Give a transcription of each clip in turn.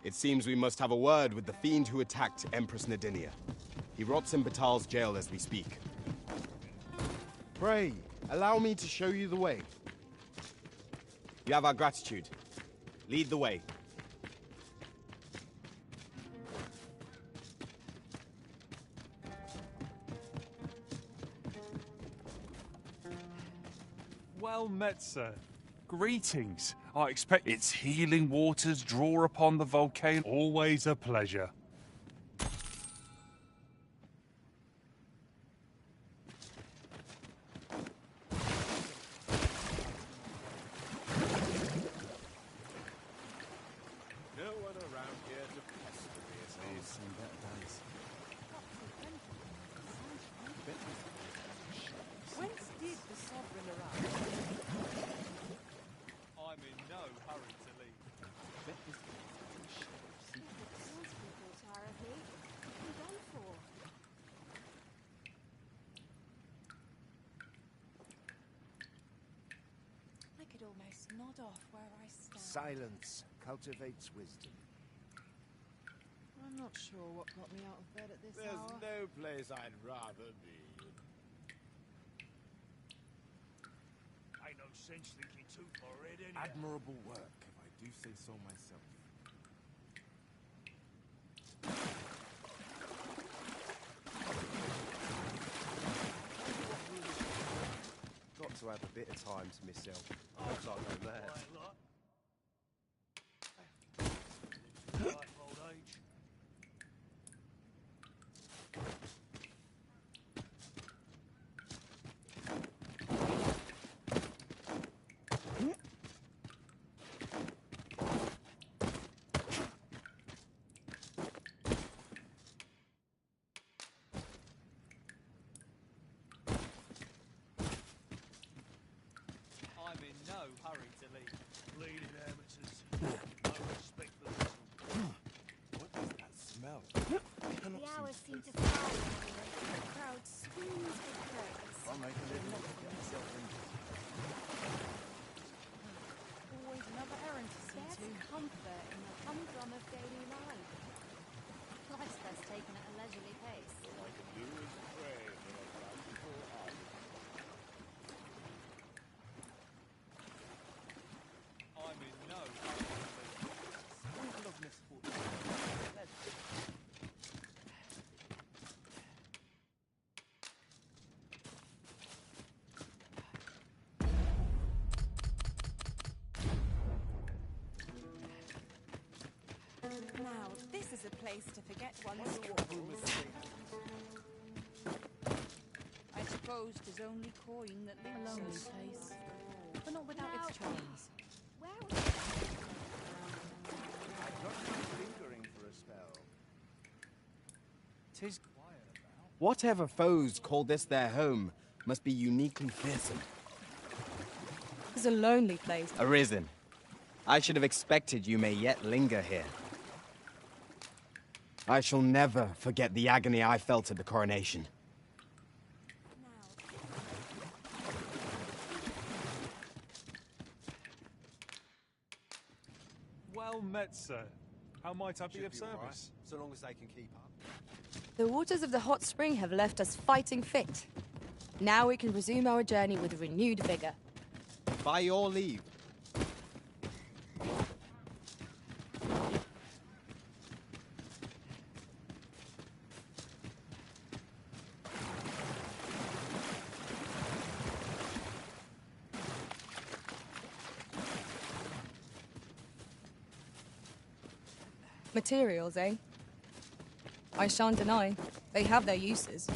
It seems we must have a word with the fiend who attacked Empress Nadinia. He rots in Batal's jail as we speak. Pray, allow me to show you the way. You have our gratitude. Lead the way. Well met, sir. Greetings. I expect its healing waters draw upon the volcano. Always a pleasure. No one around here to pester me, as I have seen better days. Whence did the sovereign arrive? I'm in no hurry to leave. Townspeople tire of me. What are you going for? I could almost nod off where I stand. Silence cultivates wisdom. I'm not sure what got me out of bed at this There's hour. no place I'd rather be. Ain't no sense thinking too far ahead anyhow. Admirable work, if I do say so myself. Got to have a bit of time to myself. Else I'll go mad. Quiet lot. Life old age. I'm in no hurry to leave. Bleeding amateurs. No respect for this one. What is that smell? The hours seem to fly here. The crowd screams with praise. I'll make a living off it myself. Always another errand to see There's to. comfort in the humdrum of daily life. Life's best taken at a leisurely pace. All I can do is pray for a bountiful harvest. I'm in no hurry to leave. Sprinkle of misfortune. Now, this is a place to forget one's troubles. I suppose 'tis only coin that lives. A lonely place, but not without its charms. Where was I've got my lingering for a spell. Tis whatever foes call this their home must be uniquely fearsome. It's a lonely place. Arisen. I should have expected you may yet linger here. I shall never forget the agony I felt at the coronation. Well met, sir. How might I be Should of be all right, service? so long as they can keep up. The waters of the hot spring have left us fighting fit. Now we can resume our journey with renewed vigor. By your leave. Materials, eh? I shan't deny. They have their uses.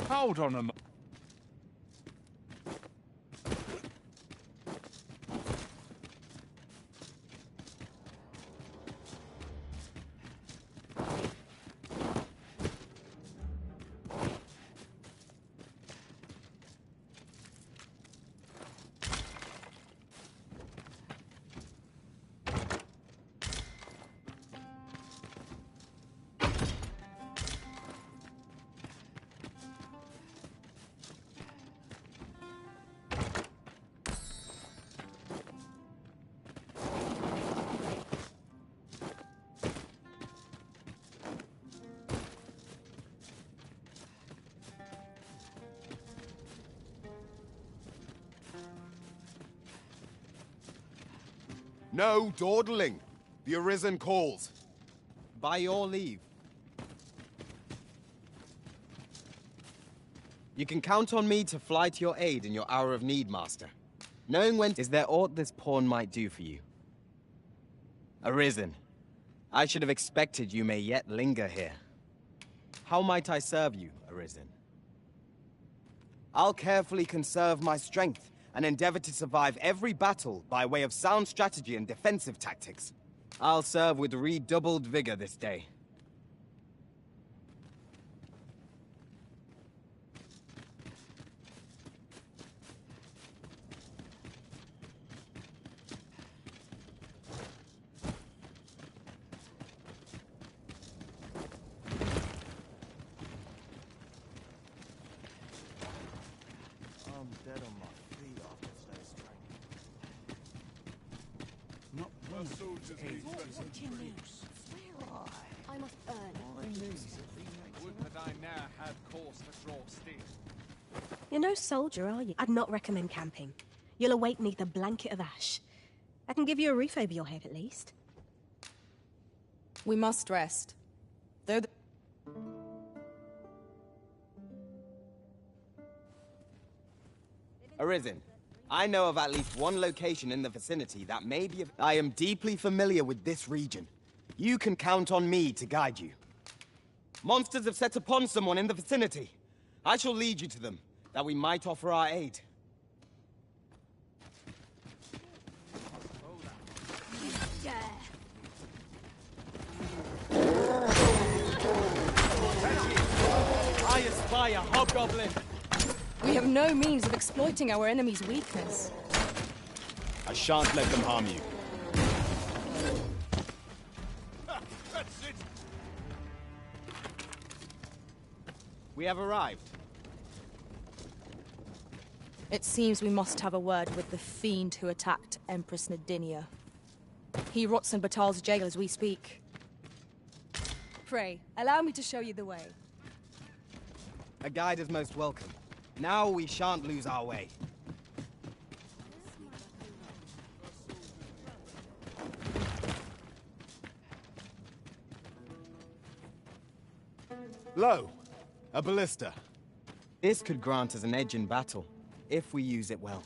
Hold on a moment. No dawdling. The Arisen calls. By your leave. You can count on me to fly to your aid in your hour of need, Master. Knowing when... Is there aught this pawn might do for you? Arisen. I should have expected you may yet linger here. How might I serve you, Arisen? I'll carefully conserve my strength and endeavor to survive every battle by way of sound strategy and defensive tactics. I'll serve with redoubled vigor this day. I'm dead on my feet after today's training. Not one soldiers need I must earn. Would that I now had cause to draw steel. You're no soldier, are you? I'd not recommend camping. You'll awake neath a blanket of ash. I can give you a roof over your head, at least. We must rest. Though the... Arisen, I know of at least one location in the vicinity that may be... I am deeply familiar with this region. You can count on me to guide you. Monsters have set upon someone in the vicinity. I shall lead you to them, that we might offer our aid. I espy a hobgoblin. We have no means of exploiting our enemy's weakness. I shan't let them harm you. That's it! We have arrived. It seems we must have a word with the fiend who attacked Empress Nadinia. He rots in Batal's jail as we speak. Pray, allow me to show you the way. A guide is most welcome. Now we shan't lose our way. Lo, a ballista. This could grant us an edge in battle, if we use it well.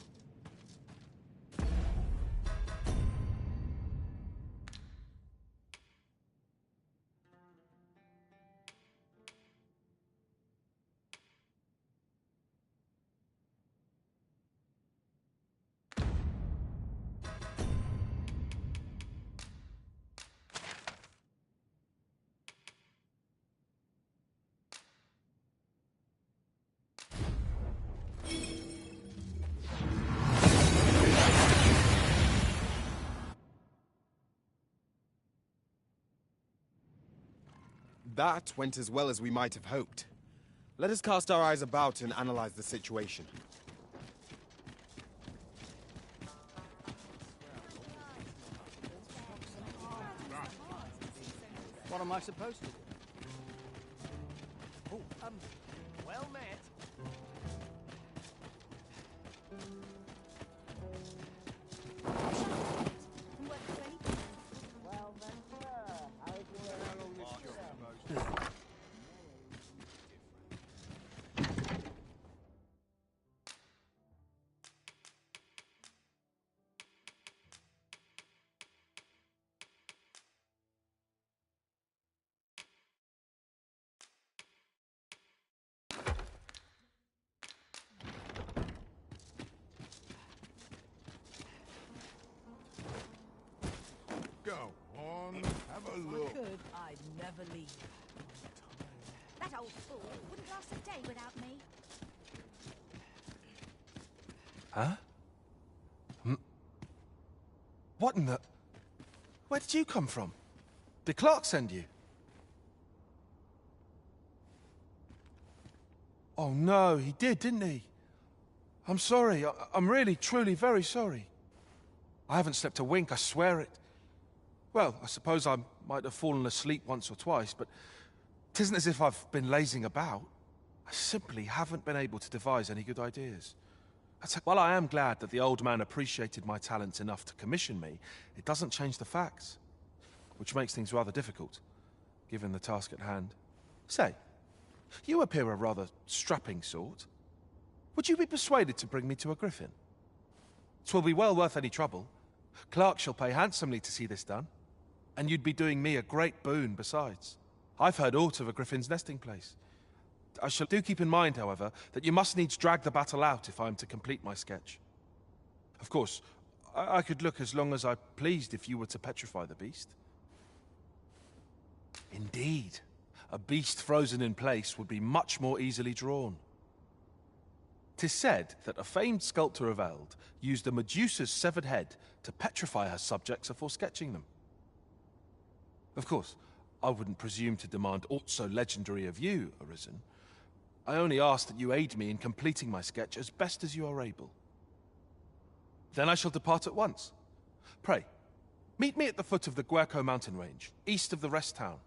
That went as well as we might have hoped. Let us cast our eyes about and analyze the situation. What am I supposed to do? Oh, well met. Go on, have a look. Could I'd never leave. That old fool wouldn't last a day without me. Huh? What in the... Where did you come from? Did Clark send you? Oh no, he did, didn't he? I'm sorry. I'm really, truly very sorry. I haven't slept a wink, I swear it. Well, I suppose I might have fallen asleep once or twice, but 'tisn't as if I've been lazing about. I simply haven't been able to devise any good ideas. While I am glad that the old man appreciated my talents enough to commission me, it doesn't change the facts, which makes things rather difficult, given the task at hand. Say, you appear a rather strapping sort. Would you be persuaded to bring me to a griffin? 'Twill be well worth any trouble. Clark shall pay handsomely to see this done, and you'd be doing me a great boon besides. I've heard aught of a griffin's nesting place. Do keep in mind, however, that you must needs drag the battle out if I am to complete my sketch. Of course, I could look as long as I pleased if you were to petrify the beast. Indeed, a beast frozen in place would be much more easily drawn. 'Tis said that a famed sculptor of Eld used a Medusa's severed head to petrify her subjects before sketching them. Of course, I wouldn't presume to demand aught so legendary of you, Arisen. I only ask that you aid me in completing my sketch as best as you are able. Then I shall depart at once. Pray, meet me at the foot of the Guerco mountain range, east of the rest town.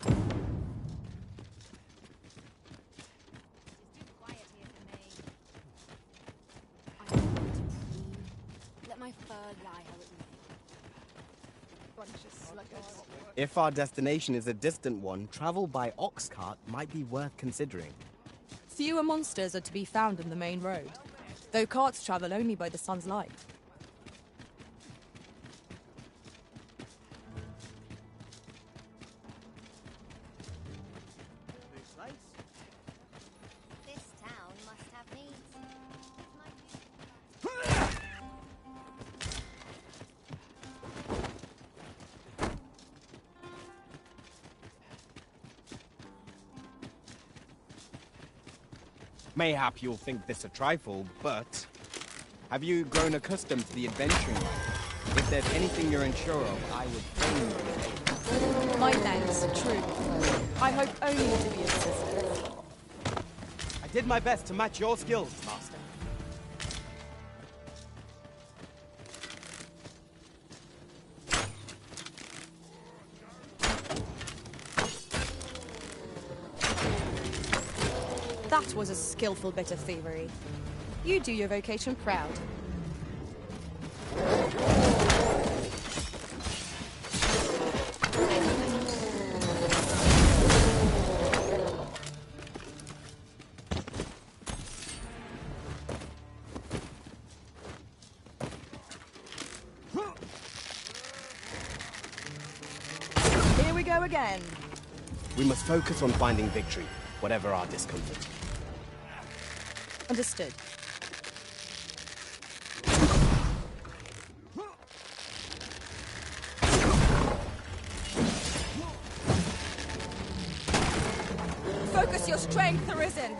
It's too quiet here for me. I want to breathe. Let my fur lie how it may. If our destination is a distant one, travel by ox cart might be worth considering. Fewer monsters are to be found on the main road, though carts travel only by the sun's light. This town must have needs. Mayhap you'll think this a trifle, but have you grown accustomed to the adventuring life? If there's anything you're unsure of, I would fain relate. My thanks, true. I hope only to be of assistance. I did my best to match your skills, Master. That was a skillful bit of thievery. You do your vocation proud. Here we go again. We must focus on finding victory, whatever our discomfort. Understood. Focus your strength, Arisen.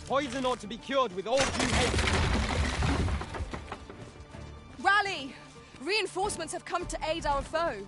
Poison ought to be cured with all due haste. Rally! Reinforcements have come to aid our foe.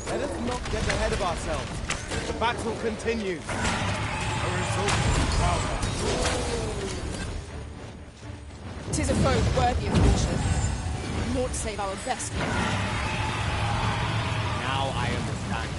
Let us not get ahead of ourselves. The battle continues. Tis a foe worthy of mention. Naught save our best men. Now I understand.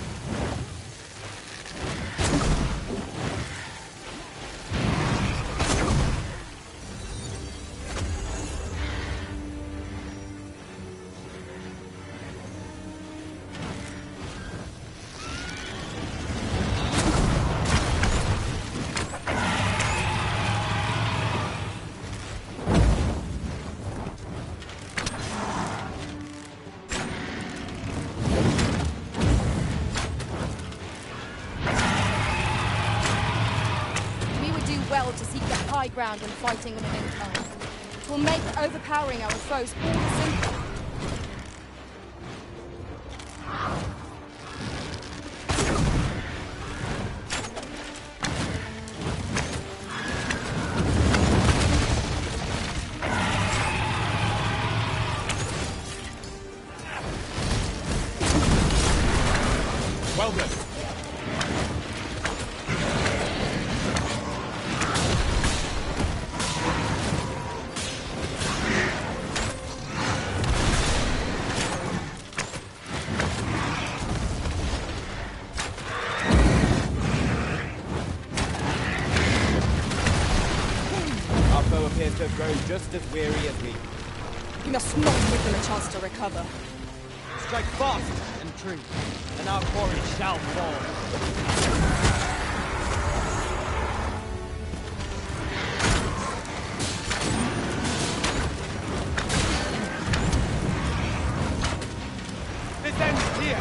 well to seek the high ground when fighting on an incline. It will make overpowering our foes all the simpler. Well done. Our foe appears to have grown just as weary as we. We must not give them a chance to recover. Strike fast and true, and our quarry shall fall. This ends here.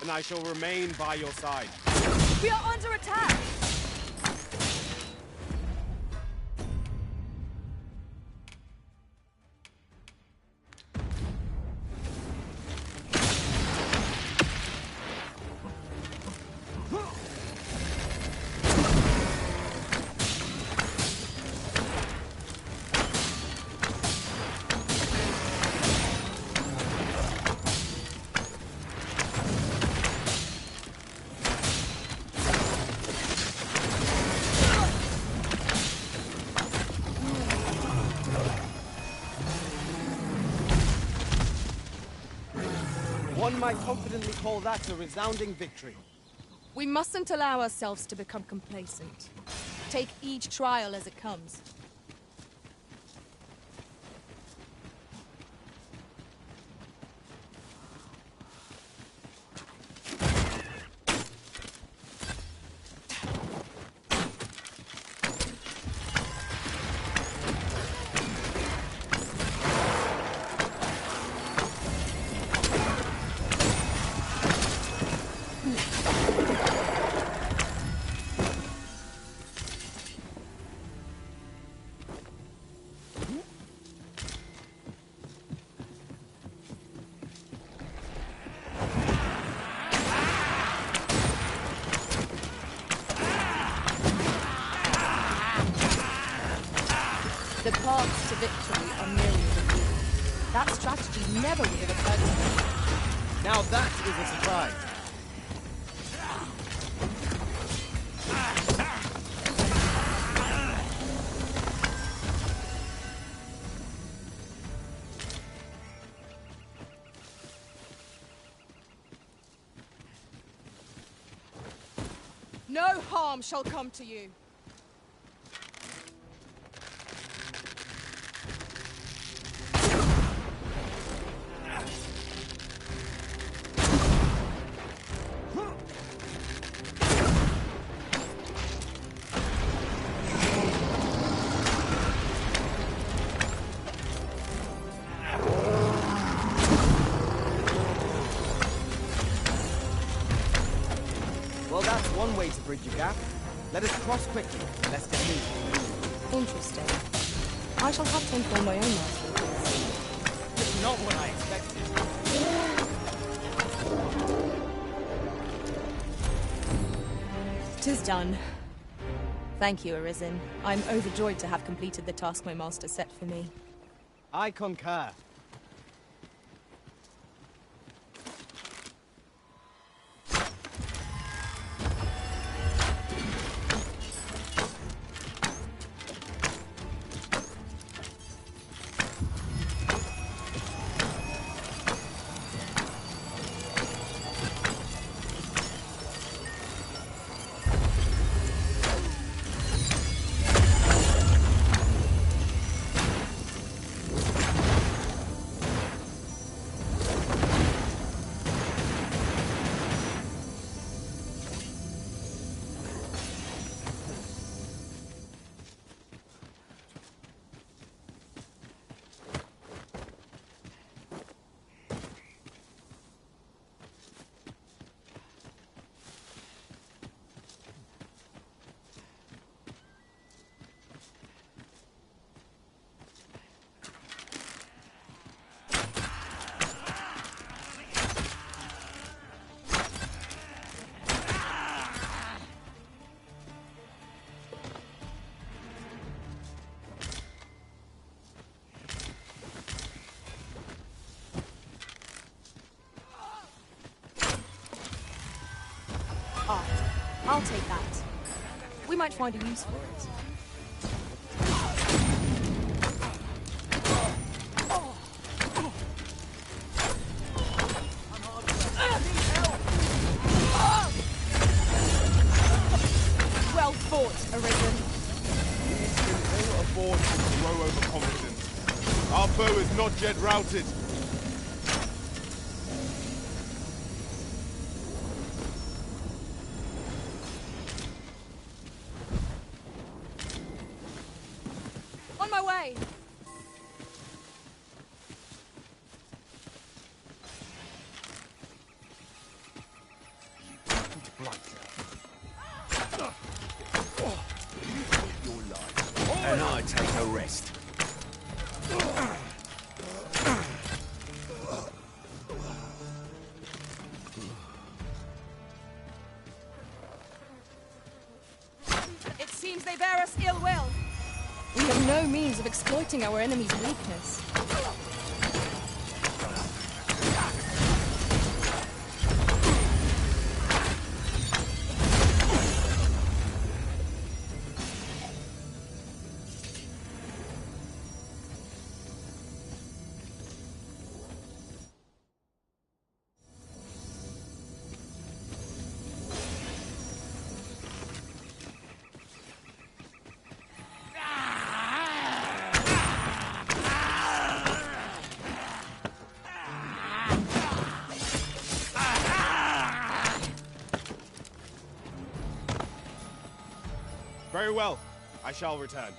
And I shall remain by your side. We are under attack! One might confidently call that a resounding victory. We mustn't allow ourselves to become complacent. Take each trial as it comes. The paths to victory are millions of years. That strategy never would have occurred to me. Now that is a surprise. No harm shall come to you. bridge a gap. Let us cross quickly, lest it leak. Interesting. I shall have to inform my own master of this. It's not what I expected. 'Tis done. Thank you, Arisen. I'm overjoyed to have completed the task my master set for me. I concur. I'll take that. We might find a use for it. Well fought, Arisen. We can ill afford to grow overconfident. Our foe is not yet routed. On my way! And I take a rest. It seems they bear us ill will. We have no means of exploiting our enemy's weakness. Very well. I shall return.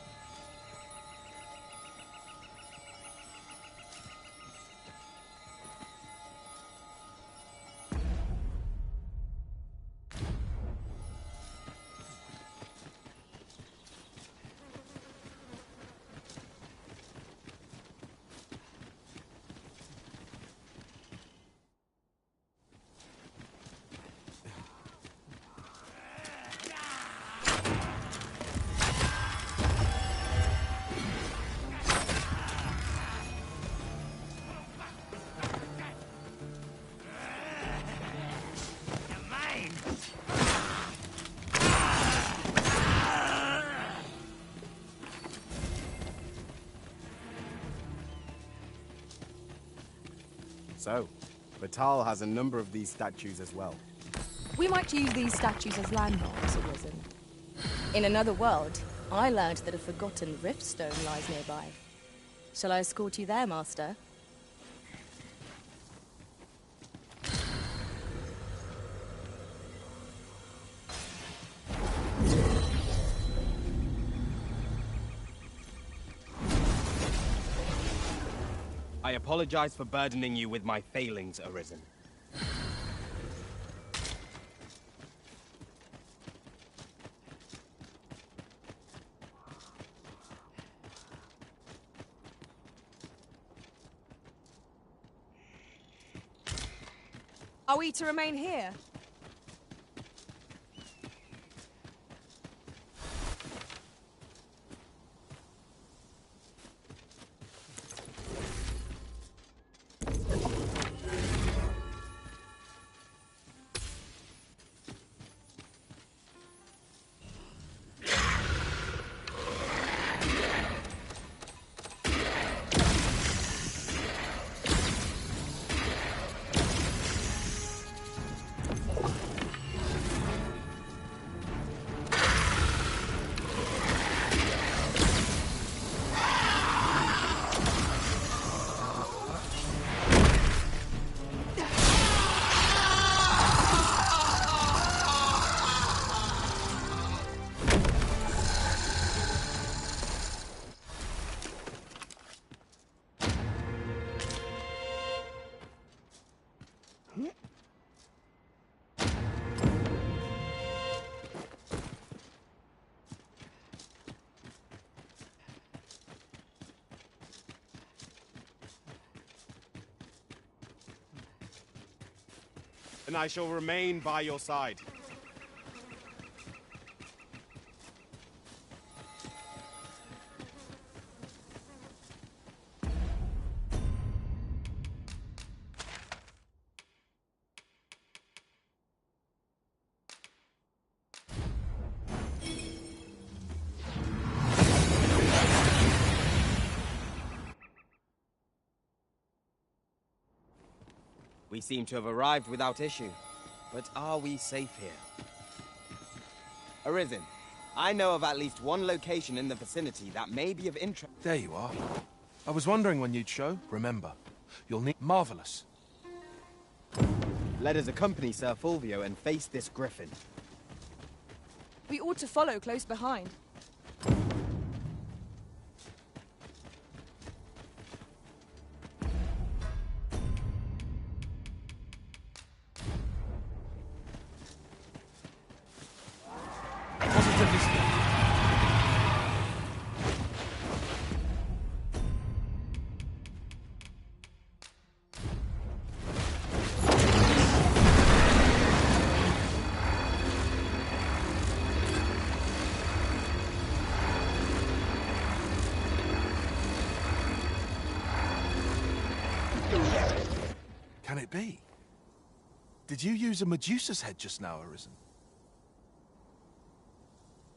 So, Batal has a number of these statues as well. We might use these statues as landmarks, Arisen. In another world, I learned that a forgotten riftstone lies nearby. Shall I escort you there, Master? I apologize for burdening you with my failings, Arisen. Are we to remain here? And I shall remain by your side. We seem to have arrived without issue. But are we safe here? Arisen, I know of at least one location in the vicinity that may be of interest. There you are. I was wondering when you'd show. Remember, you'll need... Marvelous. Let us accompany Sir Fulvio and face this griffin. We ought to follow close behind. Can it be? Did you use a Medusa's head just now, Arisen?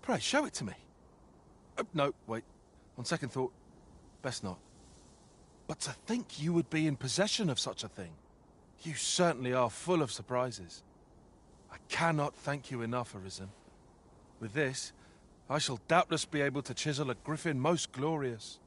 Pray, show it to me. Oh, no, wait. On second thought, best not. But to think you would be in possession of such a thing. You certainly are full of surprises. I cannot thank you enough, Arisen. With this, I shall doubtless be able to chisel a griffin most glorious.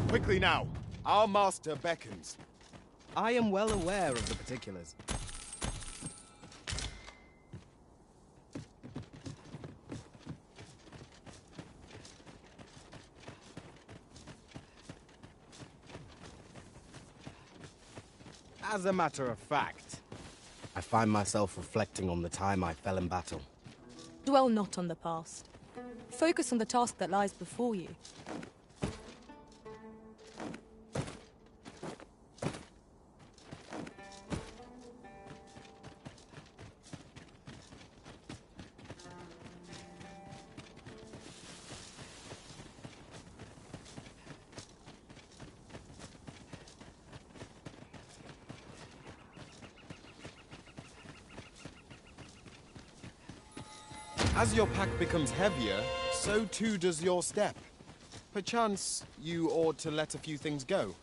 Quickly now. Our master beckons. I am well aware of the particulars. As a matter of fact, I find myself reflecting on the time I fell in battle. Dwell not on the past. Focus on the task that lies before you. As your pack becomes heavier, so too does your step. Perchance, you ought to let a few things go.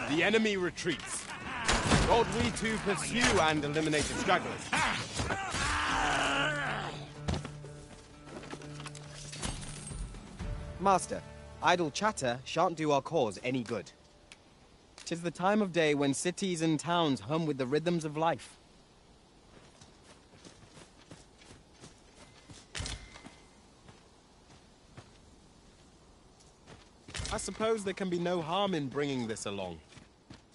The enemy retreats. Ought we to pursue and eliminate the stragglers? Master, idle chatter shan't do our cause any good. 'Tis the time of day when cities and towns hum with the rhythms of life. I suppose there can be no harm in bringing this along.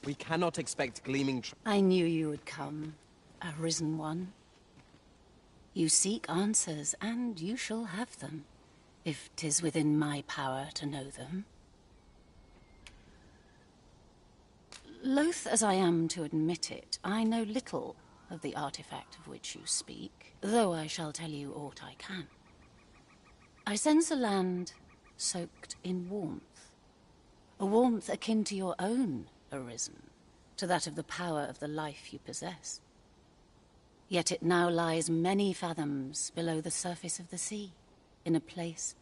We cannot expect gleaming I knew you would come, Arisen One. You seek answers, and you shall have them, if 'tis within my power to know them. Loath as I am to admit it, I know little of the artifact of which you speak, though I shall tell you aught I can. I sense a land soaked in warmth, a warmth akin to your own, Arisen, to that of the power of the life you possess. Yet it now lies many fathoms below the surface of the sea, in a place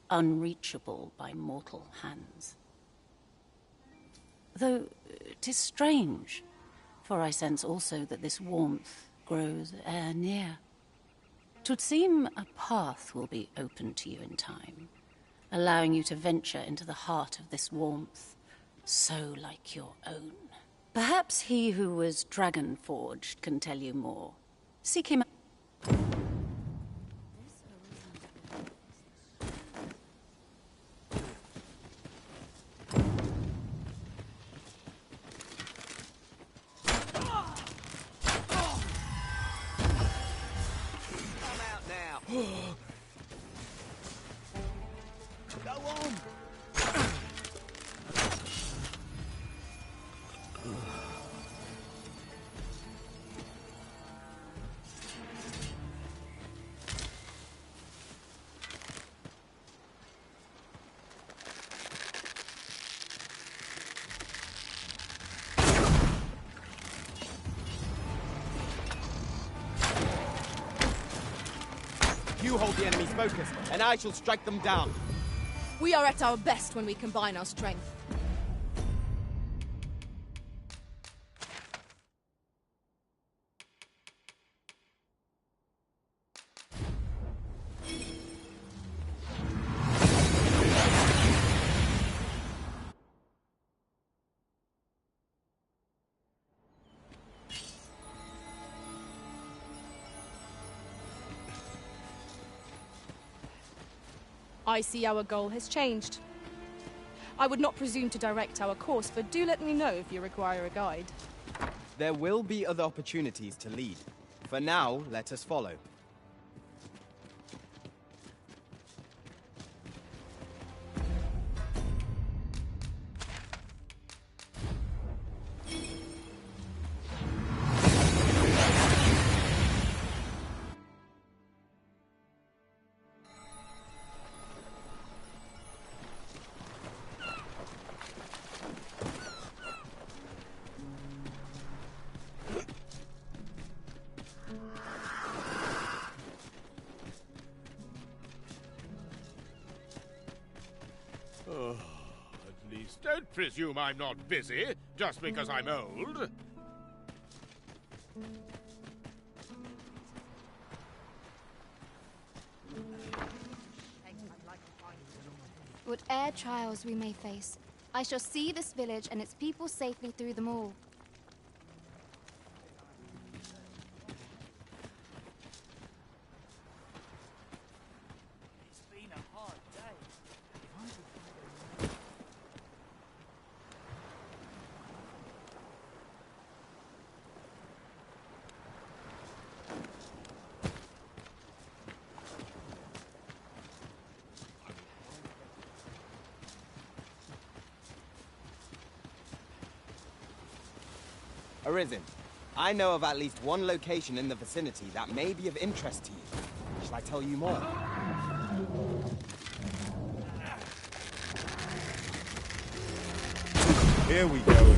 unreachable by mortal hands. Though 'tis strange, for I sense also that this warmth grows e'er near. 'Twould seem a path will be open to you in time, allowing you to venture into the heart of this warmth, so like your own. Perhaps he who was dragon-forged can tell you more. Seek him. You hold the enemy's focus, and I shall strike them down. We are at our best when we combine our strength. I see our goal has changed. I would not presume to direct our course, but do let me know if you require a guide. There will be other opportunities to lead. For now, let us follow. At least don't presume I'm not busy, just because I'm old. Whate'er trials we may face, I shall see this village and its people safely through them all. It's been a hard day. Arisen, I know of at least one location in the vicinity that may be of interest to you. Shall I tell you more? Here we go.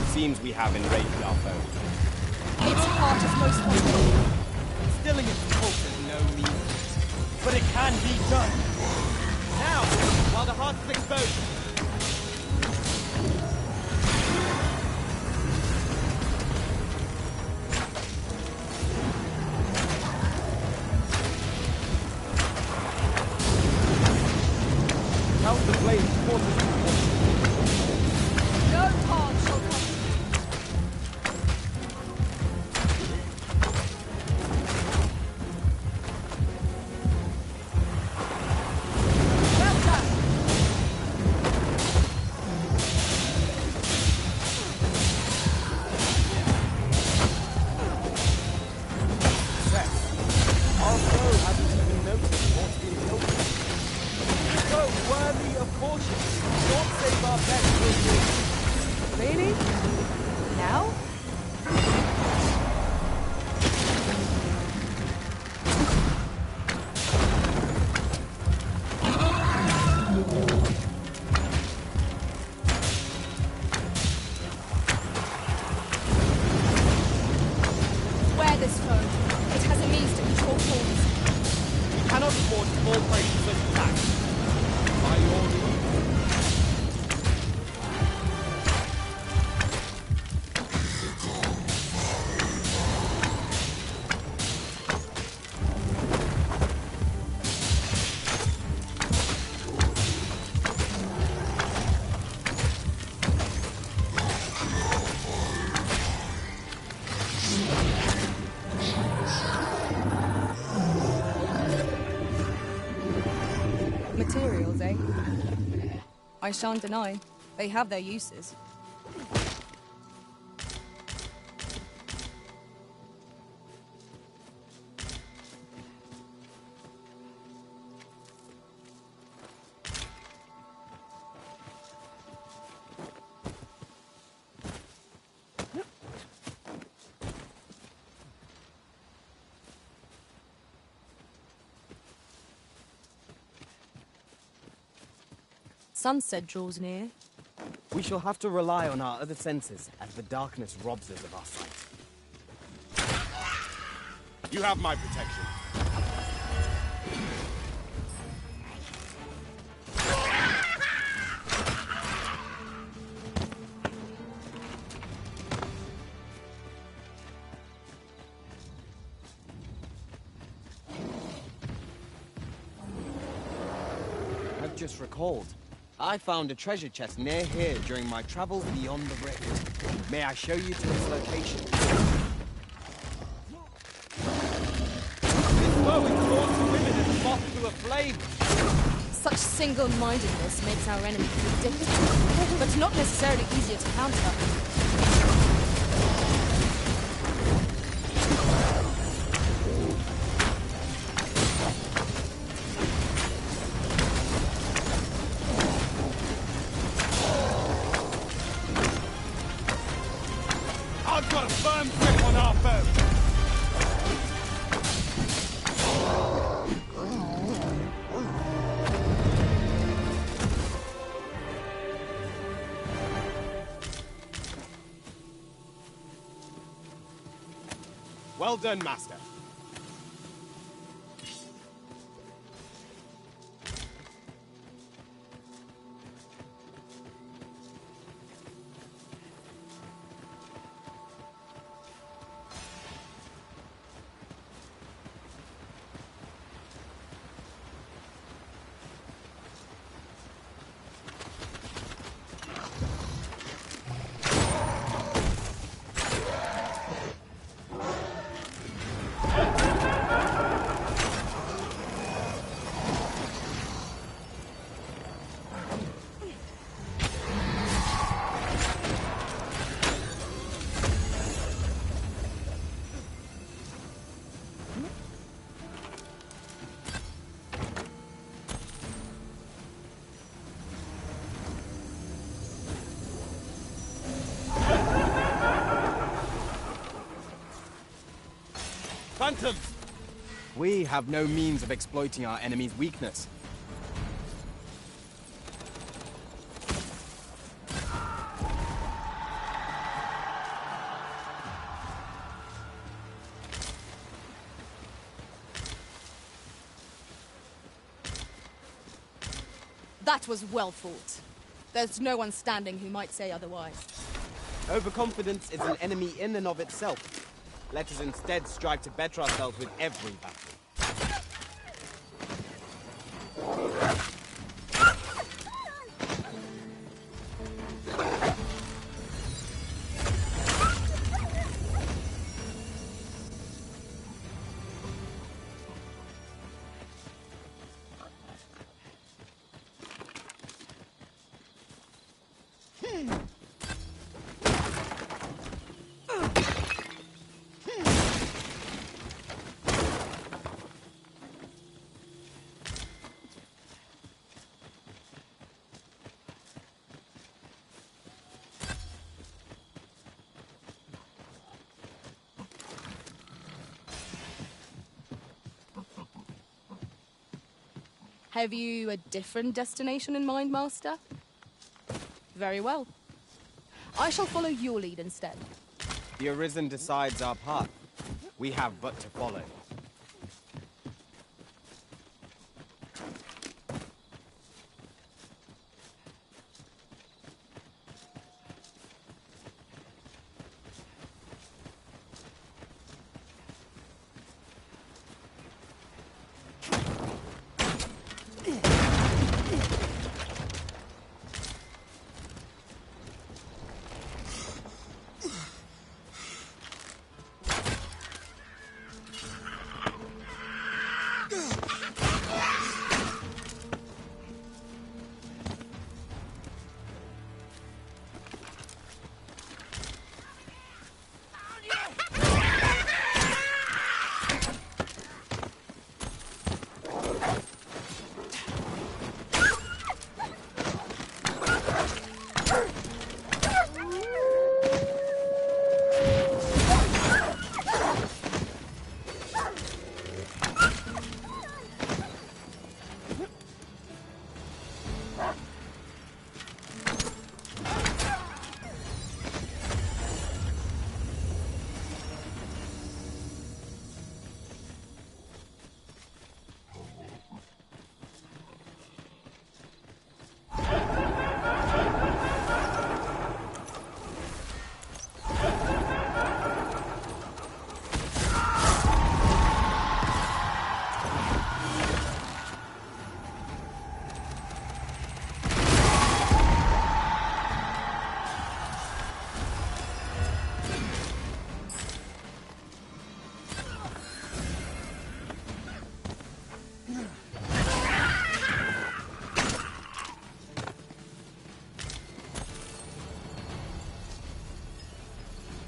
It seems we have enraged our foe. Its heart is most vulnerable. Still done. Now, while the heart is exposed. Count the blades forces. No harm shall come. Well done. Our foe hasn't even noticed what's been killed. So worthy of caution. Don't save our best for you. Really? Now? Wear this phone. It has a means to control forms. We cannot afford to fall prey to such attacks. By your leave. Materials, eh? I shan't deny. They have their uses. Sunset draws near. We shall have to rely on our other senses as the darkness robs us of our sight. You have my protection. I've just recalled. I found a treasure chest near here during my travels beyond the rift. May I show you to its location? This bow is drawn to women as moth to a flame. Such single-mindedness makes our enemy predictable, but not necessarily easier to counter. I've got a firm grip on our foe. Well done, Master. Phantoms! We have no means of exploiting our enemy's weakness. That was well fought. There's no one standing who might say otherwise. Overconfidence is an enemy in and of itself. Let us instead strive to better ourselves with every battle. Have you a different destination in mind, Master? Very well. I shall follow your lead instead. The Arisen decides our path. We have but to follow.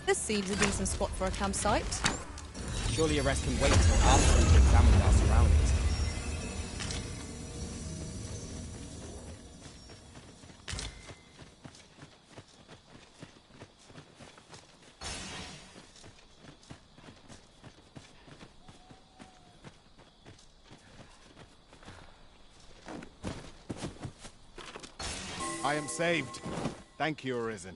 This seems a decent spot for a campsite. Surely a rest can wait until after we've examined our surroundings. I am saved. Thank you, Arisen.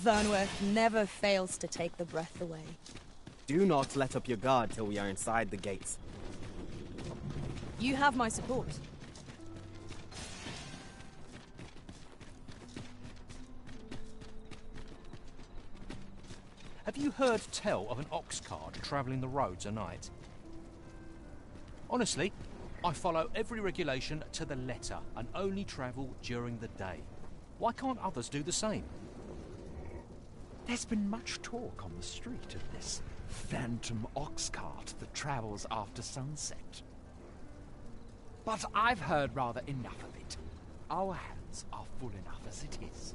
Vernworth never fails to take the breath away. Do not let up your guard till we are inside the gates. You have my support. Have you heard tell of an ox cart travelling the roads at night? Honestly, I follow every regulation to the letter and only travel during the day. Why can't others do the same? There's been much talk on the street of this – 'phantom' ox cart that travels after sunset. But I've heard rather enough of it. Our hands are full enough as it is.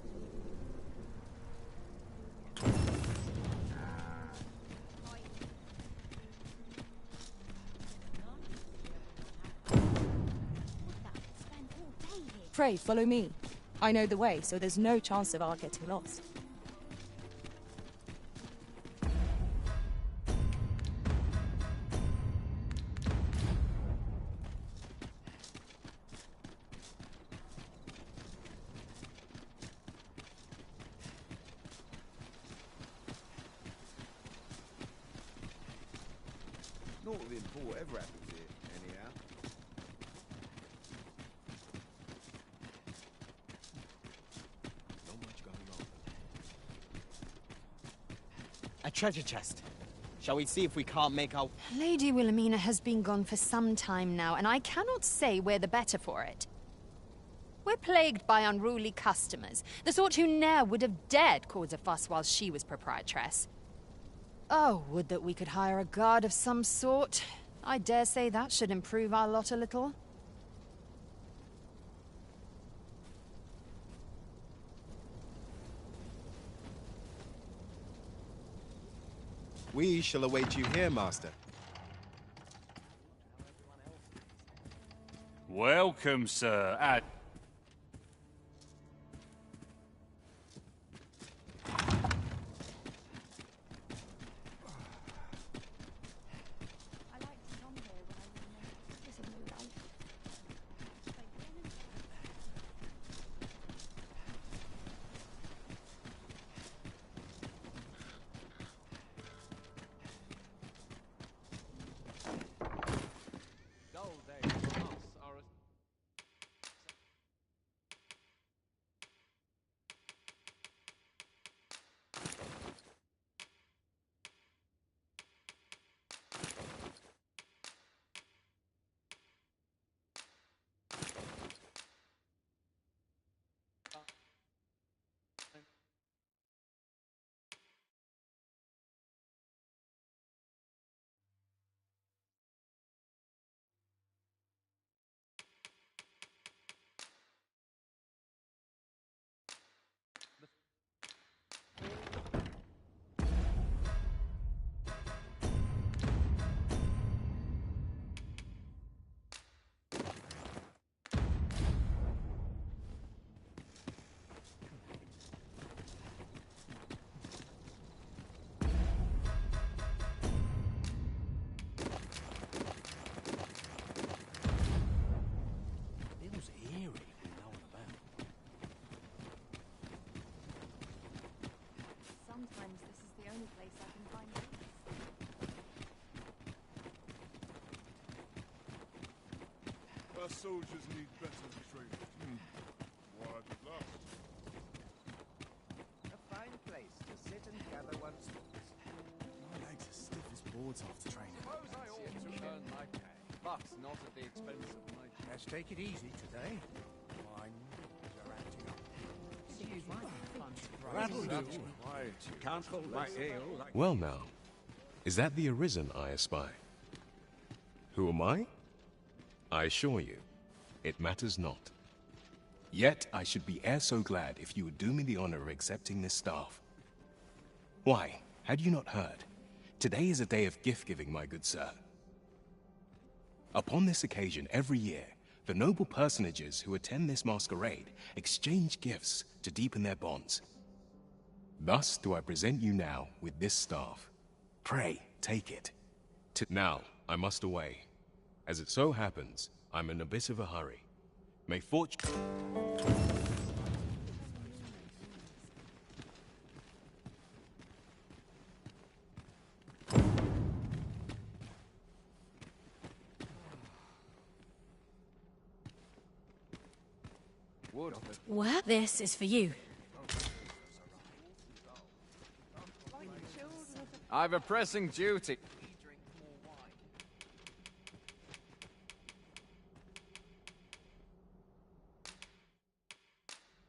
Pray, follow me. I know the way, so there's no chance of our getting lost. Nothing poor ever happens here, anyhow. Not much going on. A treasure chest. Shall we see if we can't make our... Lady Wilhelmina has been gone for some time now, and I cannot say we're the better for it. We're plagued by unruly customers, the sort who ne'er would have dared cause a fuss while she was proprietress. Oh, would that we could hire a guard of some sort. I dare say that should improve our lot a little. We shall await you here, master. Welcome, sir. Sometimes this is the only place I can find peace. Our soldiers need better training. Why at last? A fine place to sit and gather one's thoughts. My legs are stiff as boards after training. Suppose I ought to earn my pay, but not at the expense of my... Let's take it easy today. My knees are acting up. That'll do. Can't hold my ale like... Well now, is that the Arisen I espy? Who am I? I assure you, it matters not. Yet I should be e'er so glad if you would do me the honor of accepting this staff. Why, had you not heard? Today is a day of gift-giving, my good sir. Upon this occasion, every year, the noble personages who attend this masquerade exchange gifts to deepen their bonds. Thus do I present you now with this staff. Pray, take it. Now, I must away. As it so happens, I'm in a bit of a hurry. May fortune... Well, this is for you. I've a pressing duty.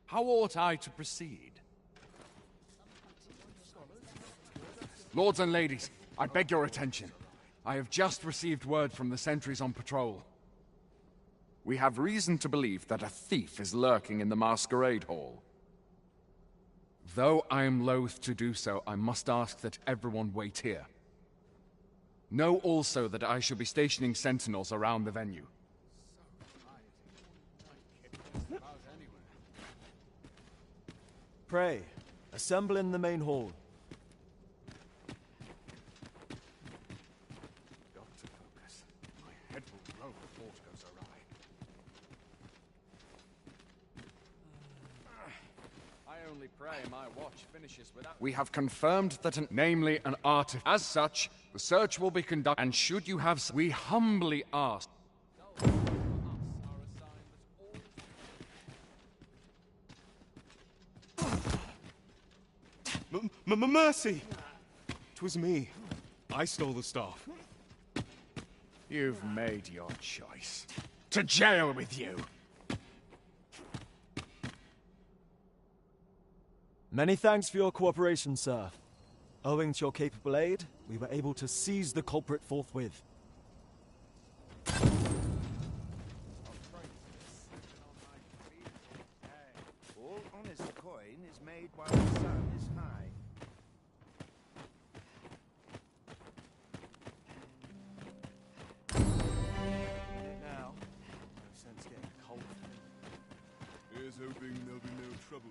How ought I to proceed? Lords and ladies, I beg your attention. I have just received word from the sentries on patrol. We have reason to believe that a thief is lurking in the masquerade hall. Though I am loath to do so, I must ask that everyone wait here. Know also that I shall be stationing sentinels around the venue. Pray, assemble in the main hall. Got to focus. My head will blow if aught goes awry. I only pray my watch finishes without... We have confirmed that namely an artifact. As such, the search will be conducted, and should you have... We humbly ask... Mercy! 'Twas me. I stole the staff. You've made your choice. To jail with you! Many thanks for your cooperation, sir. Owing to your capable aid, we were able to seize the culprit forthwith. All honest coin is made while the sun is high. Now, no sense getting cold. Here's hoping there'll be no trouble.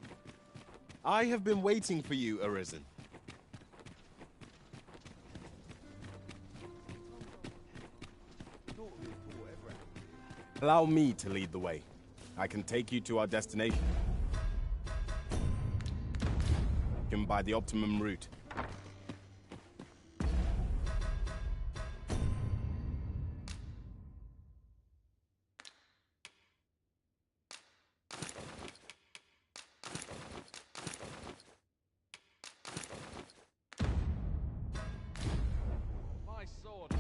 I have been waiting for you, Arisen. Allow me to lead the way. I can take you to our destination. By the optimum route. My sword.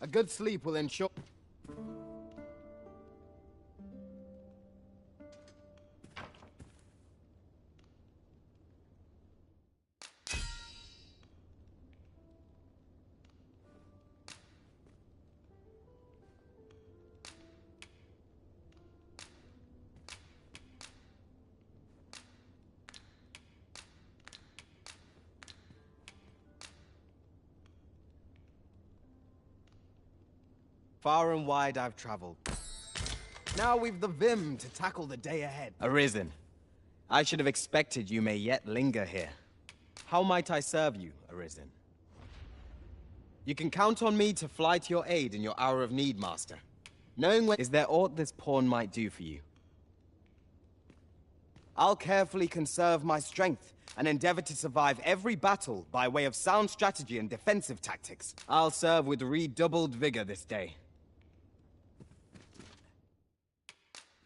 A good sleep will ensure... Far and wide I've traveled. Now we've the vim to tackle the day ahead. Arisen. I should have expected you may yet linger here. How might I serve you, Arisen? You can count on me to fly to your aid in your hour of need, Master. Knowing when... Is there aught this pawn might do for you? I'll carefully conserve my strength and endeavor to survive every battle by way of sound strategy and defensive tactics. I'll serve with redoubled vigor this day.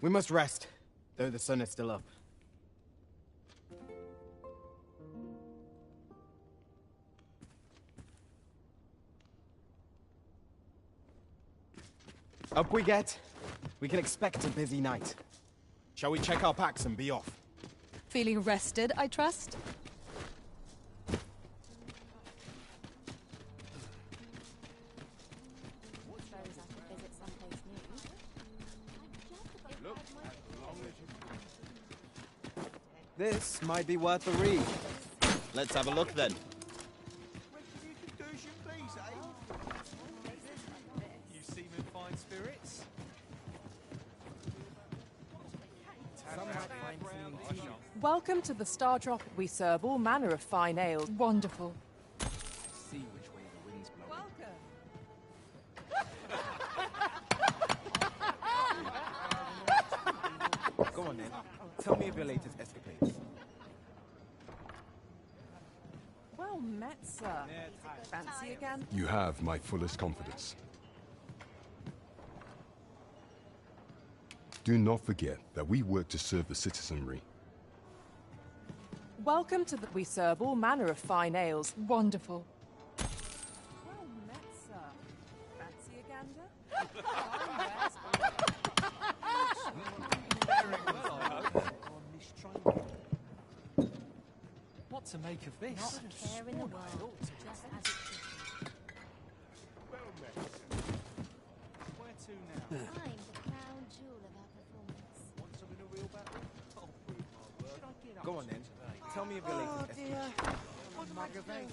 We must rest, though the sun is still up. Up we get. We can expect a busy night. Shall we check our packs and be off? Feeling rested, I trust? This might be worth a read. Let's have a look then. You seem in fine spirits. Welcome to the Star Drop. We serve all manner of fine ales. Wonderful. See which way the wind's blowing. Go on then. Tell me of your latest escapades. Well met, sir. Fancy again? You have my fullest confidence. Do not forget that we work to serve the citizenry. Welcome to the... We serve all manner of fine ales. Wonderful. Well met, sir. Fancy a gander? What to make of this? Not a care in the world, just as it should Where to now? be. I'm the crown jewel of our performance. Want some in a real battle? I'll prove my worth. Should I get up Go on then. Tell me of your latest escapades. What am I doing?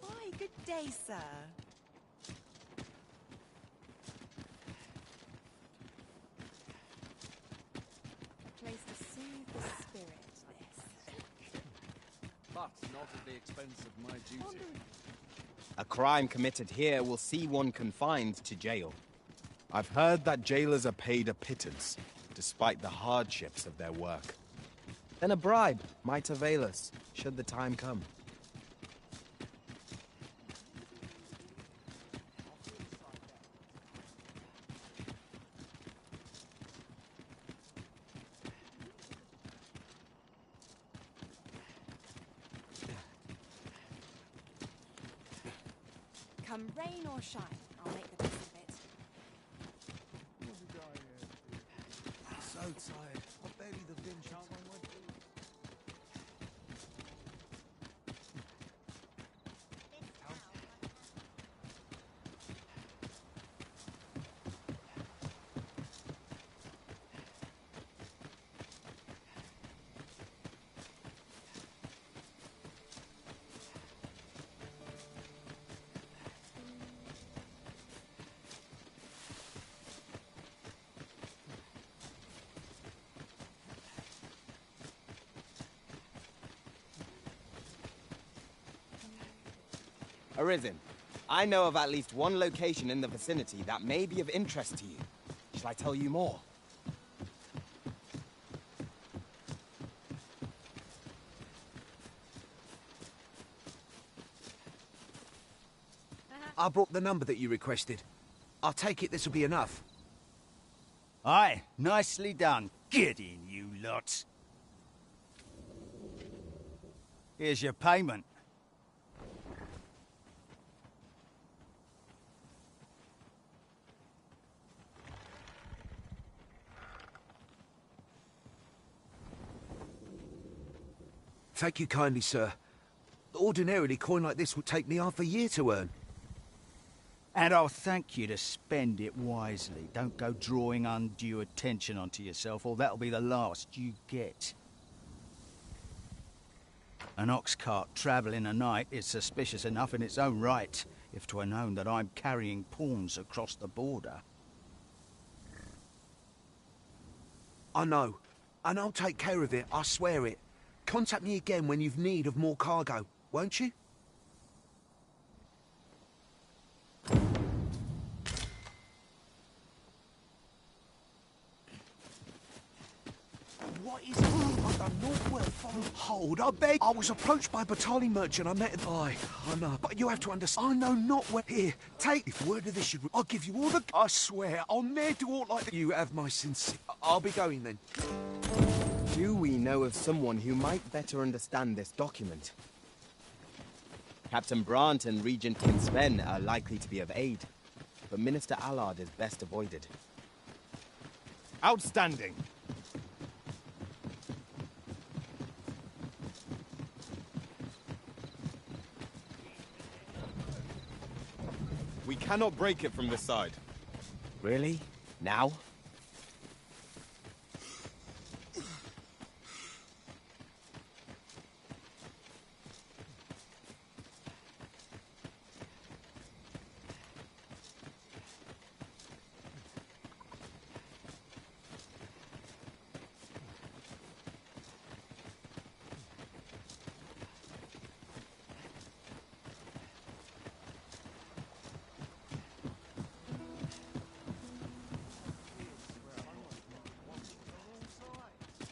Why, good day, sir. A place to soothe the spirit, this. But not at the expense of my duty. A crime committed here will see one confined to jail. I've heard that jailers are paid a pittance, despite the hardships of their work. Then a bribe might avail us, should the time come. Come rain or shine, I'll make the best of it. So tired. I barely the vintage. Arisen, I know of at least one location in the vicinity that may be of interest to you. Shall I tell you more? I brought the number that you requested. I'll take it this will be enough. Aye, nicely done. Get in, you lot. Here's your payment. Thank you kindly, sir. Ordinarily, coin like this would take me half a year to earn. And I'll thank you to spend it wisely. Don't go drawing undue attention onto yourself, or that'll be the last you get. An ox cart travelling a night is suspicious enough in its own right, if 'twere known that I'm carrying pawns across the border. I know, and I'll take care of it, I swear it. Contact me again when you've need of more cargo, won't you? What is it? I've done naught well. Hold, I beg. I was approached by a battalion merchant. I met him. I know. But you have to understand, I know not where. Here, take. If word of this should. I'll give you all the. I swear, I'll ne'er do aught like that. You have my sincere. I'll be going then. Do we know of someone who might better understand this document? Captain Brandt and Regent Kinsven are likely to be of aid, but Minister Allard is best avoided. Outstanding. We cannot break it from this side. Really? Now?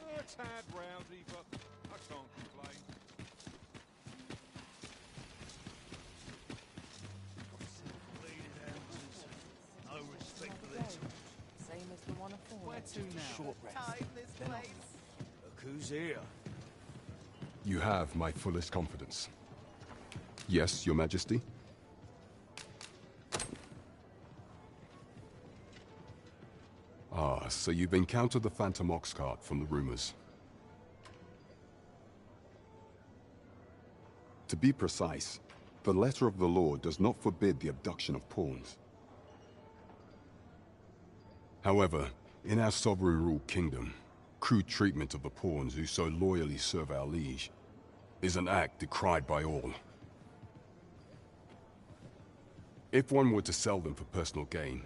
A tad rowdy, but I can't complain. No respect for their Same as the one afore. Where to now? Short rest. Time this Then I'll place. Look who's here. You have my fullest confidence. Yes, Your Majesty? Ah, so you've encountered the Phantom Ox cart from the rumors. To be precise, the letter of the law does not forbid the abduction of pawns. However, in our sovereign-ruled kingdom, crude treatment of the pawns who so loyally serve our liege is an act decried by all. If one were to sell them for personal gain,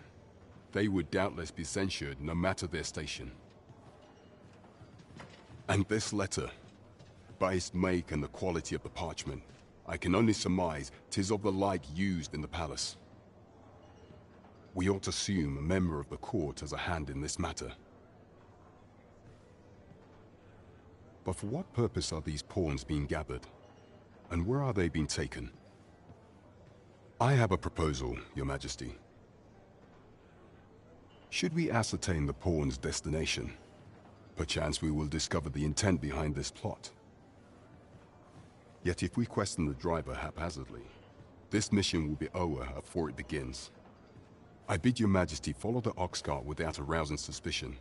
they would doubtless be censured no matter their station. And this letter, by its make and the quality of the parchment, I can only surmise 'tis of the like used in the palace. We ought to assume a member of the court has a hand in this matter. But for what purpose are these pawns being gathered? And where are they being taken? I have a proposal, Your Majesty. Should we ascertain the pawn's destination, perchance we will discover the intent behind this plot. Yet if we question the driver haphazardly, this mission will be over before it begins. I bid Your Majesty follow the ox cart without arousing suspicion,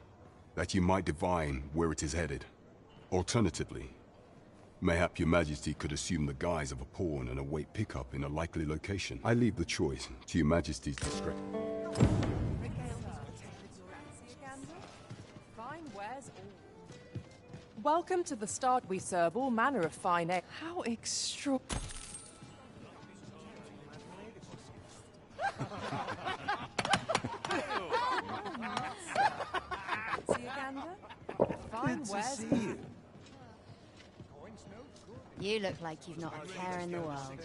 that you might divine where it is headed. Alternatively, mayhap Your Majesty could assume the guise of a pawn and await pickup in a likely location. I leave the choice to Your Majesty's discretion. Fine wares all. Welcome to the start. We serve all manner of fine ale. How extra... See you, Gander? Fine wares. You look like you've not a care in the world.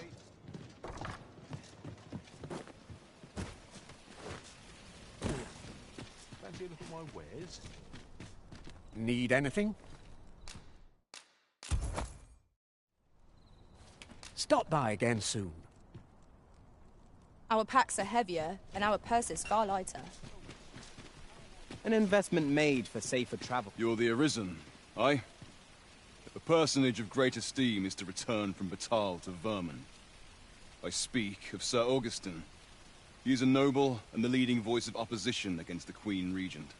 Fancy a look at my wares? Need anything? Stop by again soon. Our packs are heavier, and our purses far lighter. An investment made for safer travel. You're the Arisen, aye? A personage of great esteem is to return from Batal to Vermin. I speak of Sir Augustin. He is a noble and the leading voice of opposition against the Queen Regent.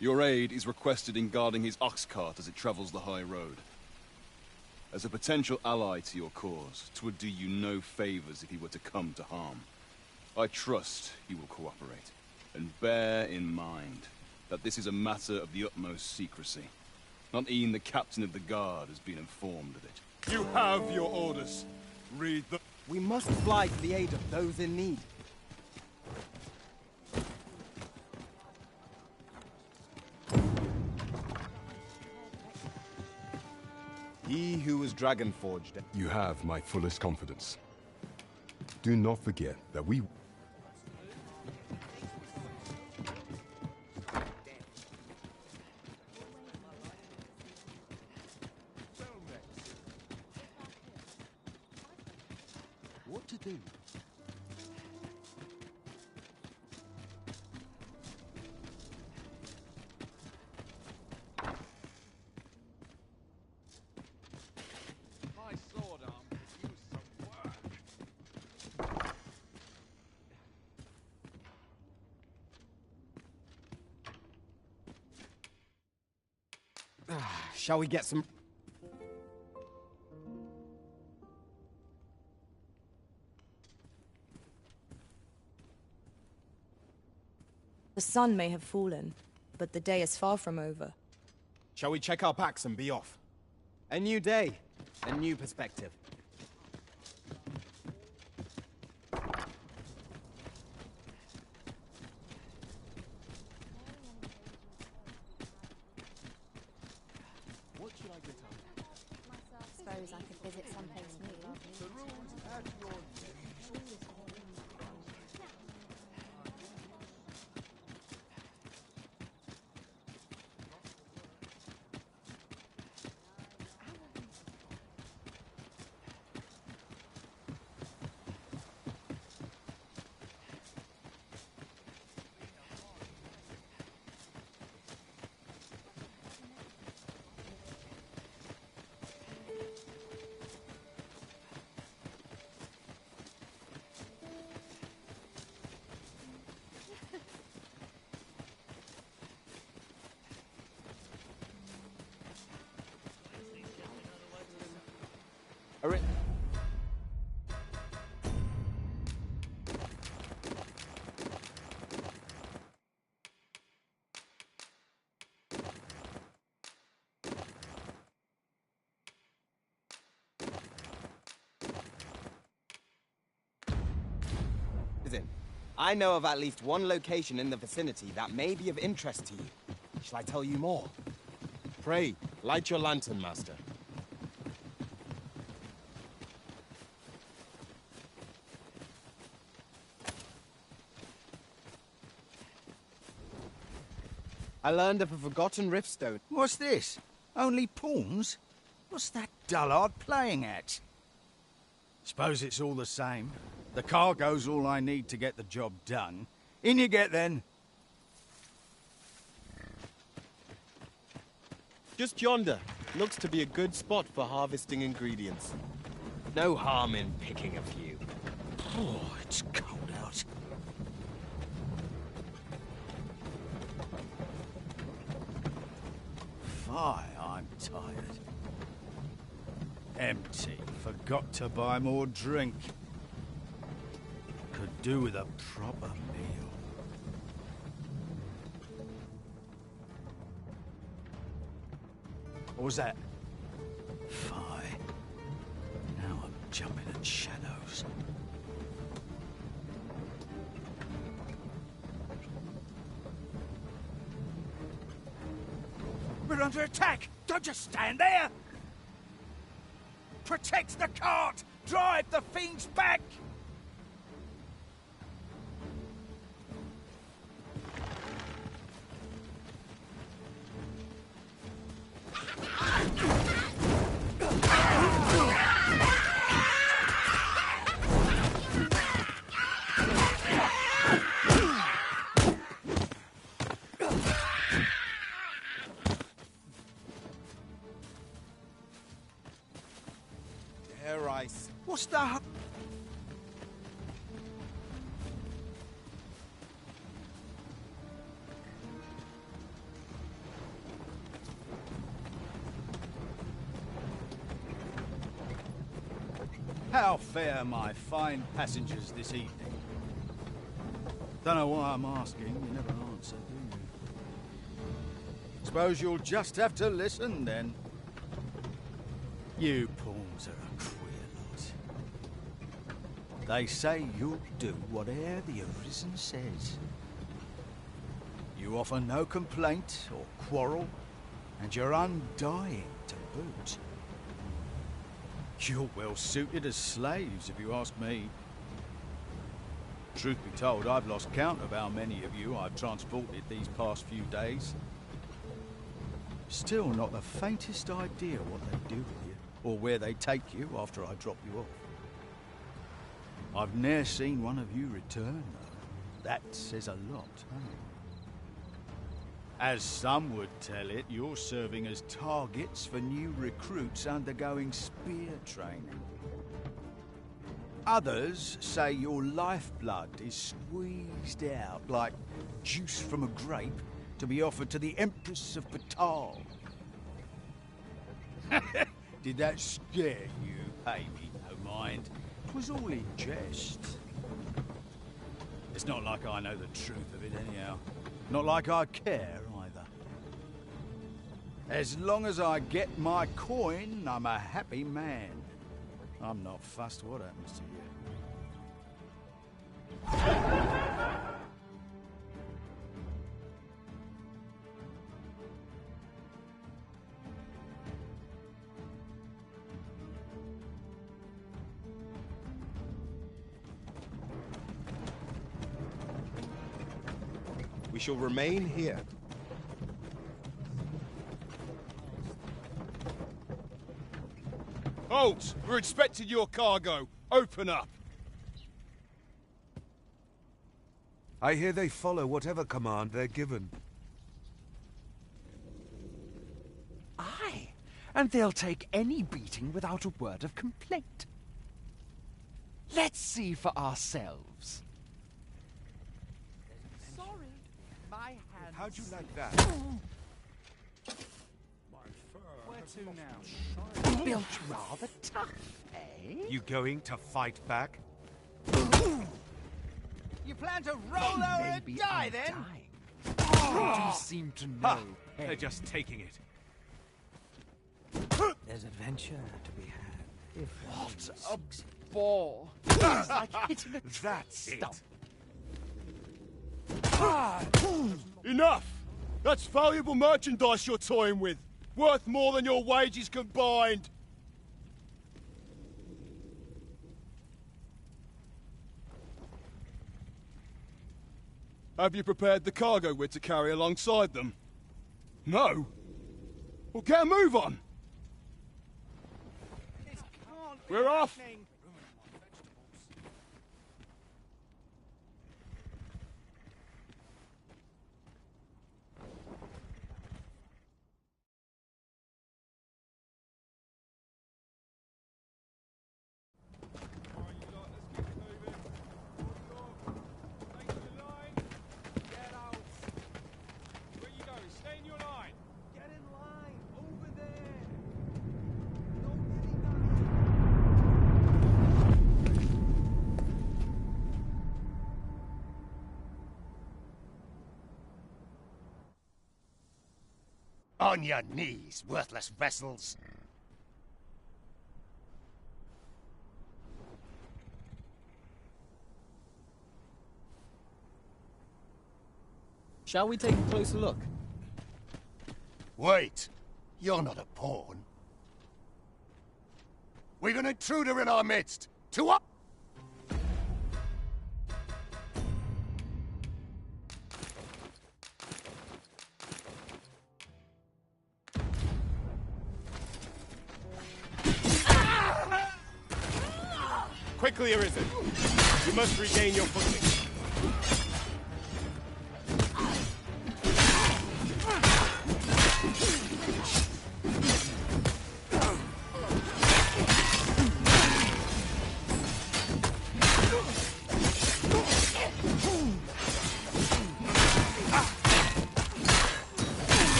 Your aid is requested in guarding his ox cart as it travels the high road. As a potential ally to your cause, 'twould do you no favors if he were to come to harm. I trust he will cooperate, and bear in mind that this is a matter of the utmost secrecy. Not even the captain of the guard has been informed of it. You have your orders. Read them. We must fly to the aid of those in need. He who was dragon-forged. You have my fullest confidence. Do not forget that we... What to do? My sword arm could use some work. Shall we get some... sun may have fallen, but the day is far from over. Shall we check our packs and be off? A new day, a new perspective. What should I get up? Suppose I could visit someplace new. The room's at your neck. I know of at least one location in the vicinity that may be of interest to you. Shall I tell you more? Pray, light your lantern, Master. I learned of a forgotten riftstone. What's this? Only pawns? What's that dullard playing at? Suppose it's all the same. The cargo's all I need to get the job done. In you get, then. Just yonder. Looks to be a good spot for harvesting ingredients. No harm in picking a few. Oh, it's cold out. Fie, I'm tired. Empty. Forgot to buy more drink. Could do with a proper meal. What was that? Fie. Now I'm jumping at shadows. We're under attack! Don't just stand there! Protect the cart! Drive the fiends back! What's the... How fare my fine passengers this evening? Don't know why I'm asking, you never answer, do you? Suppose you'll just have to listen, then. You pawns are a queer lot. They say you'll do whatever the Arisen says. You offer no complaint or quarrel, and you're undying to boot. You're well suited as slaves, if you ask me. Truth be told, I've lost count of how many of you I've transported these past few days. Still not the faintest idea what they do with you, or where they take you after I drop you off. I've ne'er seen one of you return, though. That says a lot, huh? As some would tell it, you're serving as targets for new recruits undergoing spear training. Others say your lifeblood is squeezed out like juice from a grape to be offered to the Empress of Batal. Did that scare you? Pay me no mind. It was all in jest. It's not like I know the truth of it anyhow. Not like I care, either. As long as I get my coin, I'm a happy man. I'm not fussed what happens to you. We shall remain here. Halt! We're inspecting your cargo. Open up. I hear they follow whatever command they're given. Aye, and they'll take any beating without a word of complaint. Let's see for ourselves. Sorry, my hand. How'd you like that? Where to now? Built rather tough, eh? You going to fight back? You plan to roll over and Maybe die, I'm then? dying. You seem to know. Ha! eh? They're just taking it. There's adventure to be had. If What a bore. It's like hitting a That's it. Enough! That's valuable merchandise you're toying with. Worth more than your wages combined. Have you prepared the cargo we're to carry alongside them? No? Well, get a move on! We're off! On your knees, worthless vessels. Shall we take a closer look? Wait, you're not a pawn. We've an intruder in our midst. To up! Quickly, Arisen. You must regain your footing.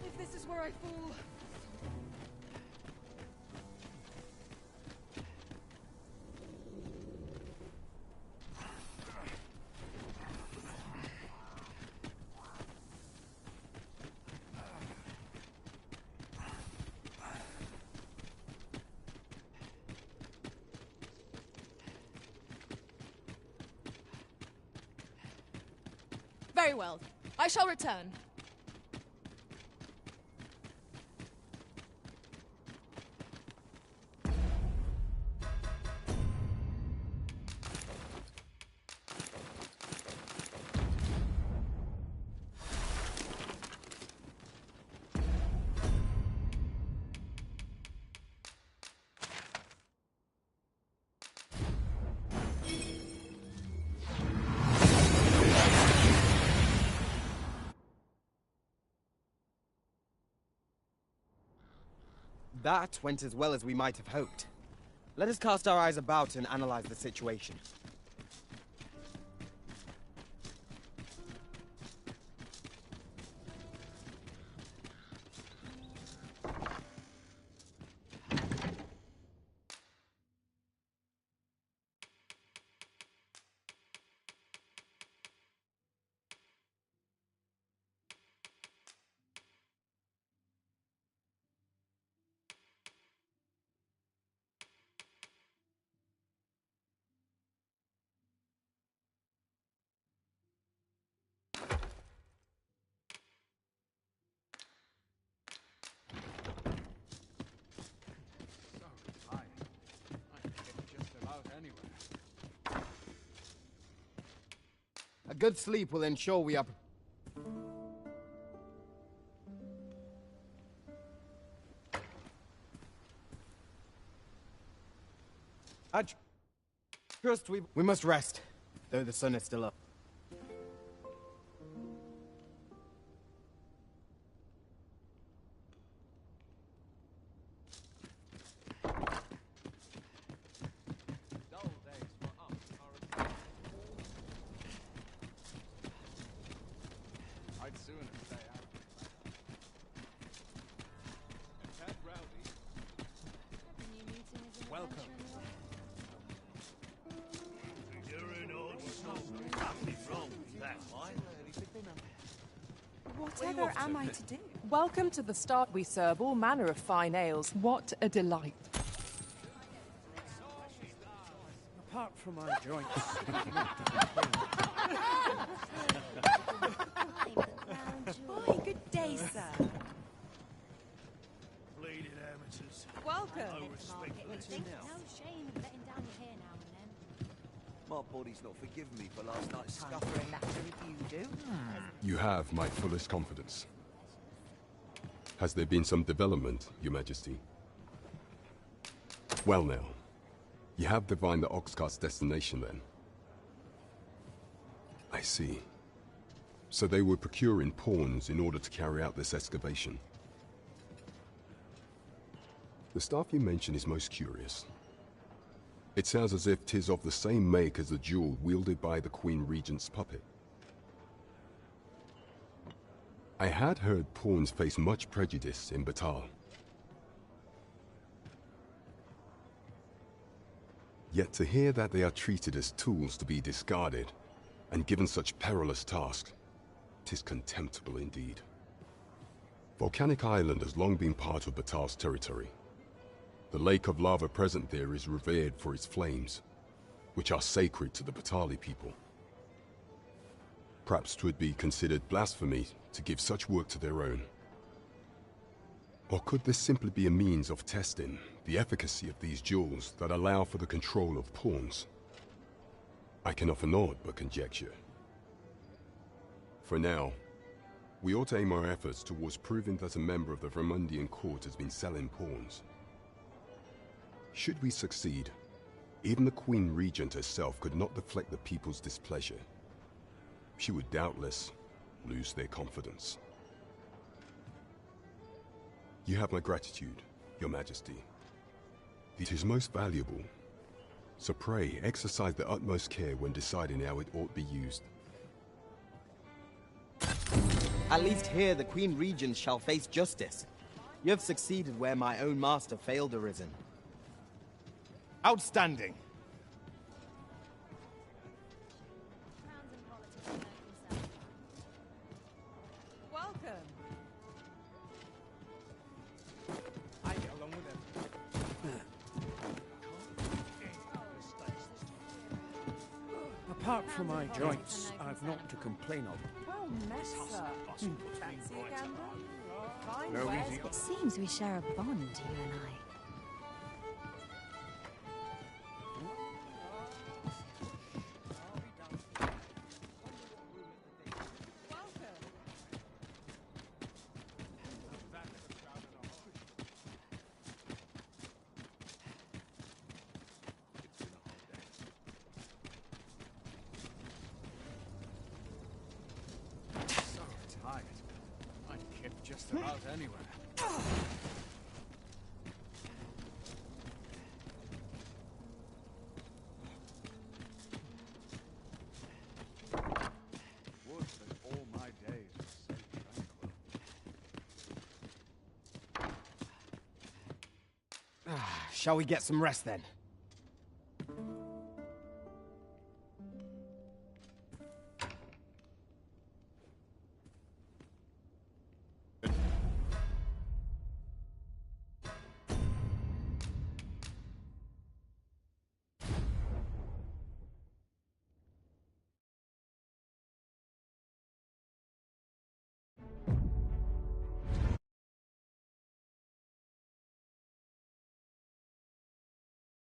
If this is where I fall... Very well. I shall return. That went as well as we might have hoped. Let us cast our eyes about and analyze the situation. A good sleep will ensure we are... I trust we must rest, though the sun is still up. Whatever am I to do? Welcome to the start. We serve all manner of fine ales. What a delight. Apart from my joints. Boy, good day, sir. Bleeding amateurs. Welcome. No respect for this now. No shame in letting down your hair now and then. My body's not forgiven me for last night's Time scuffle. for a natter if you do. You have my fullest confidence. Has there been some development, Your Majesty? Well now, you have divined the Oxcart's destination then. I see. So they were procuring pawns in order to carry out this excavation. The staff you mention is most curious. It sounds as if 'tis of the same make as the jewel wielded by the Queen Regent's puppet. I had heard pawns face much prejudice in Batal. Yet to hear that they are treated as tools to be discarded, and given such perilous tasks, 'tis contemptible indeed. Volcanic Island has long been part of Batal's territory. The lake of lava present there is revered for its flames, which are sacred to the Batali people. Perhaps 'twould be considered blasphemy to give such work to their own. Or could this simply be a means of testing the efficacy of these jewels that allow for the control of pawns? I can offer naught but conjecture. For now, we ought to aim our efforts towards proving that a member of the Vermundian court has been selling pawns. Should we succeed, even the Queen Regent herself could not deflect the people's displeasure. She would doubtless lose their confidence. You have my gratitude, Your Majesty. It is most valuable, so pray exercise the utmost care when deciding how it ought be used. At least here the Queen Regent shall face justice. You have succeeded where my own master failed arisen. Outstanding. Welcome. I get along with them. Apart from my joints, I've naught to complain of. Well real mess, sir. Fancy a gander? Fine No wares. easy. It seems we share a bond, you and I. So tired. I'd kip just about anywhere. Would that all my days were so tranquil. Shall we get some rest then?